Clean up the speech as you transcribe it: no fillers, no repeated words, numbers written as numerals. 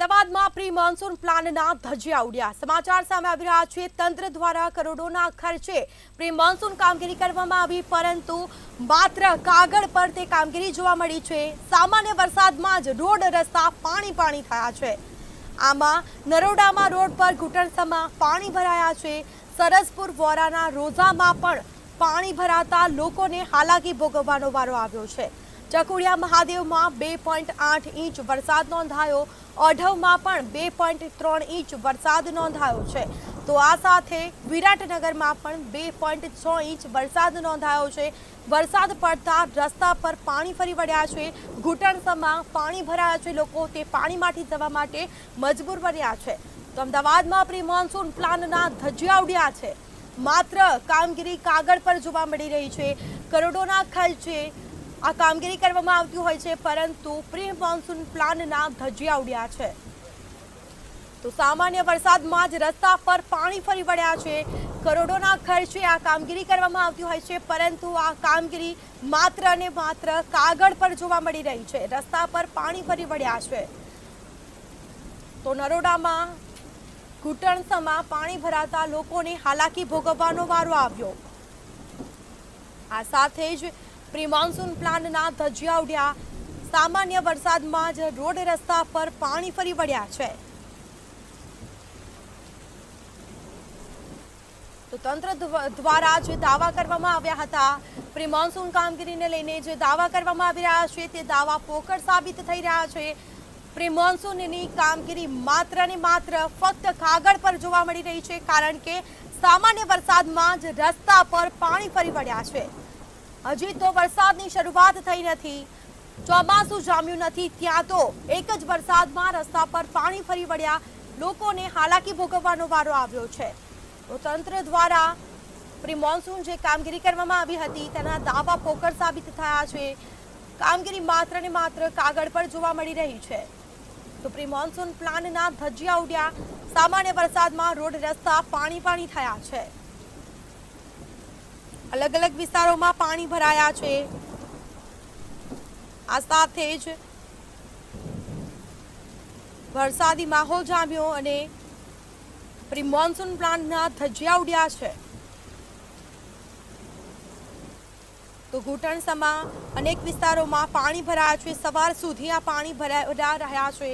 અમદાવાદમાં pre monsoon પ્લાનના ધજિયા ઉડ્યા। સમાચાર સામે આવી રહ્યા છે। તંત્ર દ્વારા કરોડોના ખર્ચે પ્રી મોન્સૂન કામગીરી કરવામાં આવી, પરંતુ માત્ર કાગળ પર તે કામગીરી જોવા મળી છે। સામાન્ય વરસાદમાં જ રોડ રસ્તા પાણી થયા છે। આમાં નરોડામાં રોડ પર ઘૂંટણસમાં પાણી ભરાયા છે। સરસપુર વોરાના રોઝામાં પણ પાણી ભરાતા લોકોને હાલાકી ભોગવવાનો વારો આવ્યો છે। ચકુડિયા મહાદેવમાં 2.8 ઇંચ વરસાદ નોંધાયો। ઓઢવમાં પણ 2.3 ઇંચ વરસાદ નોંધાયો છે। તો આ સાથે વિરાટનગરમાં પણ 2.6 ઇંચ વરસાદ નોંધાયો છે। વરસાદ પડતા રસ્તા પર પાણી ફરી વળ્યા છે। ઘૂંટણસમાં પાણી ભરાયા છે। લોકો તે પાણીમાંથી જવા માટે મજબૂર બન્યા છે। તો અમદાવાદમાં પ્રી મોન્સૂન પ્લાનના ધજિયા ઉડ્યા છે। માત્ર કામગીરી કાગળ પર જોવા મળી રહી છે। કરોડોના ખર્ચે આ કામગીરી કરવામાં આવતી હોય છે, પરંતુ પ્રી મોન્સૂન પ્લાનના ધજિયા ઉડ્યા છે। તો સામાન્ય વરસાદમાં જ રસ્તા પર પાણી ફરી વળ્યા છે। કરોડોના ખર્ચે આ કામગીરી કરવામાં આવતી હોય છે, પરંતુ આ કામગીરી માત્ર અને માત્ર કાગળ પર જોવા મળી રહી છે। રસ્તા પર પાણી ફરી વળ્યા છે। તો નરોડામાં ઘૂંટણસમાં પાણી ભરાતા લોકોને હાલાકી ભોગવવાનો વારો આવ્યો। આ સાથે જ પ્રી મોન્સૂન પ્લાનના ધજિયા ઉડ્યા। સામાન્ય વરસાદમાં જ રોડ રસ્તા પર પાણી ફરી વળ્યા છે। તો તંત્ર દ્વારા જે દાવા કરવામાં આવ્યા હતા, પ્રી મોન્સૂન કામગીરીને લઈને જે દાવા કરવામાં આવી રહ્યા છે, તે દાવા પોકળ સાબિત થઈ રહ્યા છે। પ્રી મોન્સૂનની કામગીરી માત્ર ને માત્ર ફક્ત કાગળ પર જોવા મળી રહી છે, કારણ કે સામાન્ય વરસાદમાં જ રસ્તા પર પાણી ફરી વળ્યા છે। હજી તો વરસાદની શરૂઆત થઈ નથી, ચોમાસું જામ્યું નથી, ત્યાં તો એક જ વરસાદમાં રસ્તા પર પાણી ફરી વળ્યા, લોકોને હાલાકી ભોગવવાનો વારો આવ્યો છે। તો તંત્ર દ્વારા પ્રી મોન્સૂન જે કામગીરી કરવામાં આવી હતી, તેના દાવા પોકળ સાબિત થયા છે। કામગીરી માત્ર ને માત્ર કાગળ પર જોવા મળી રહી છે। તો પ્રી મોન્સૂન પ્લાનના ધજિયા ઉડ્યા। સામાન્ય વરસાદમાં રોડ રસ્તા પાણી થયા છે। અલગ અલગ વિસ્તારોમાં પાણી ભરાયા છે। આ સાથે જ વરસાદી માહોલ જામ્યો અને પ્રી મોન્સૂન પ્લાનના ધજિયા ઉડ્યા છે। તો ઘૂંટણસમાં અનેક વિસ્તારોમાં પાણી ભરાયા છે। સવાર સુધી આ પાણી ભરાયા રહ્યા છે।